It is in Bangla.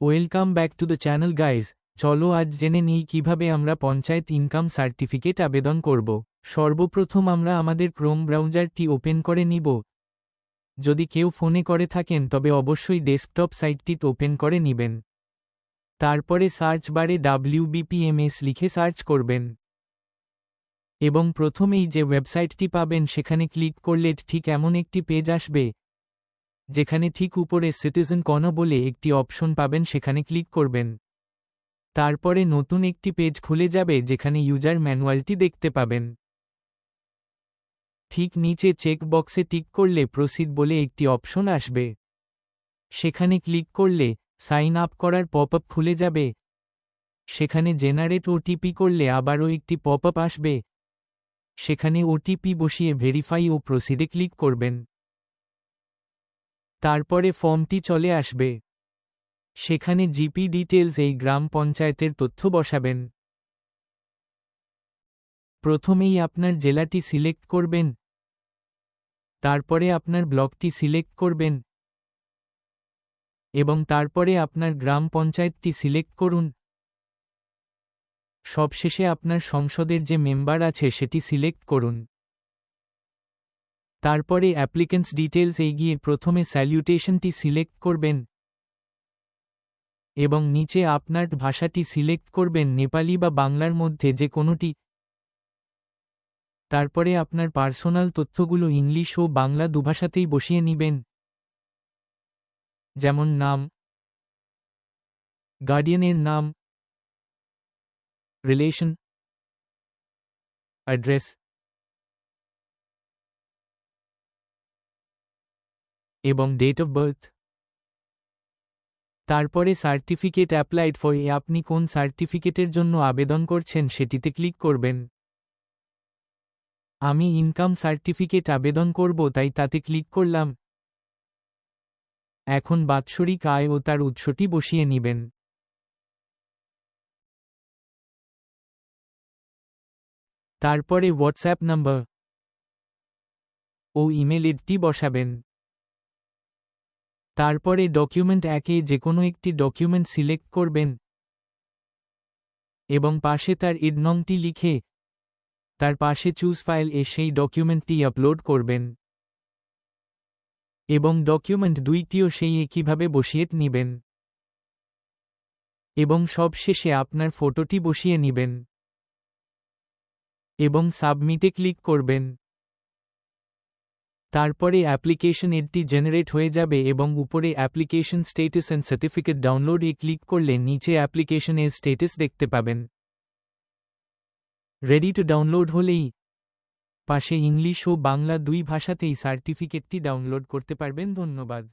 Welcome back to the channel guys. চলো আজ জেনে নিই কিভাবে আমরা পঞ্চায়েত ইনকাম সার্টিফিকেট আবেদন করব। সর্বপ্রথম আমরা আমাদের ক্রোম ব্রাউজারটি ওপেন করে নিব। যদি কেউ ফোনে করে থাকেন তবে অবশ্যই ডেস্কটপ সাইটটি ওপেন করে নেবেন। তারপরে সার্চ বারে WBPMS লিখে সার্চ করবেন এবং প্রথমেই যে ওয়েবসাইটটি পাবেন সেখানে ক্লিক করলে ঠিক এমন একটি পেজ আসবে, যেখানে ঠিক উপরে সিটিজেন কর্নার বলে একটি অপশন পাবেন, সেখানে ক্লিক করবেন। তারপরে নতুন একটি পেজ খুলে যাবে যেখানে ইউজার ম্যানুয়ালটি দেখতে পাবেন। ঠিক নিচে চেক বক্সে টিক করলে প্রসিড বলে একটি অপশন আসবে, সেখানে ক্লিক করলে সাইন আপ করার পপআপ খুলে যাবে। সেখানে জেনারেট ওটিপি করলে আবারও একটি পপআপ আসবে, সেখানে ওটিপি বসিয়ে ভেরিফাই ও প্রসিডে ক্লিক করবেন। তারপরে ফর্মটি চলে আসবে, সেখানে জিপি ডিটেলস এই গ্রাম পঞ্চায়েতের তথ্য বসাবেন। প্রথমেই আপনার জেলাটি সিলেক্ট করবেন, তারপরে আপনার ব্লকটি সিলেক্ট করবেন এবং তারপরে আপনার গ্রাম পঞ্চায়েতটি সিলেক্ট করুন। সবশেষে আপনার সংসদের যে মেম্বার আছে সেটি সিলেক্ট করুন। তারপরে অ্যাপ্লিকেন্টস ডিটেলস গিয়ে প্রথমে স্যালিউটেশনটি সিলেক্ট করবেন এবং নিচে আপনার ভাষাটি সিলেক্ট করবেন, নেপালি বা বাংলার মধ্যে যে কোনোটি। তারপরে আপনার পার্সোনাল তথ্যগুলো ইংলিশ ও বাংলা দুভাষাতেই বসিয়ে নেবেন, যেমন নাম, গার্ডিয়ানের নাম, রিলেশন, অ্যাড্রেস এবং ডেট অফ বার্থ। তারপরে সার্টিফিকেট অ্যাপ্লাইড ফর আপনি কোন সার্টিফিকেটের জন্য আবেদন করছেন সেটিতে ক্লিক করবেন। আমি ইনকাম সার্টিফিকেট আবেদন করব, তাই তাতে ক্লিক করলাম। এখন বাৎসরিক আয় ও তার উৎসটি বসিয়ে নেবেন। তারপরে হোয়াটসঅ্যাপ নাম্বার ও ইমেল আইডি বসাবেন। তারপরে ডকুমেন্ট একে যে কোনো একটি ডকুমেন্ট সিলেক্ট করবেন এবং পাশে তার ইড নংটি লিখে তার পাশে চুজ ফাইল সেই ডকুমেন্টটি আপলোড করবেন এবং ডকুমেন্ট দুইটিও সেই একইভাবে বসিয়ে নেবেন এবং সবশেষে আপনার ফটোটি বসিয়ে নেবেন এবং সাবমিটে ক্লিক করবেন। তারপরে অ্যাপ্লিকেশন এডটি জেনারেট হয়ে যাবে এবং উপরে application status and certificate download click করলে নিচে অ্যাপ্লিকেশনের স্ট্যাটাস দেখতে পাবেন। রেডি টু ডাউনলোড হলেই পাশে ইংলিশ ও বাংলা দুই ভাষাতেই সার্টিফিকেটটি ডাউনলোড করতে পারবেন। ধন্যবাদ।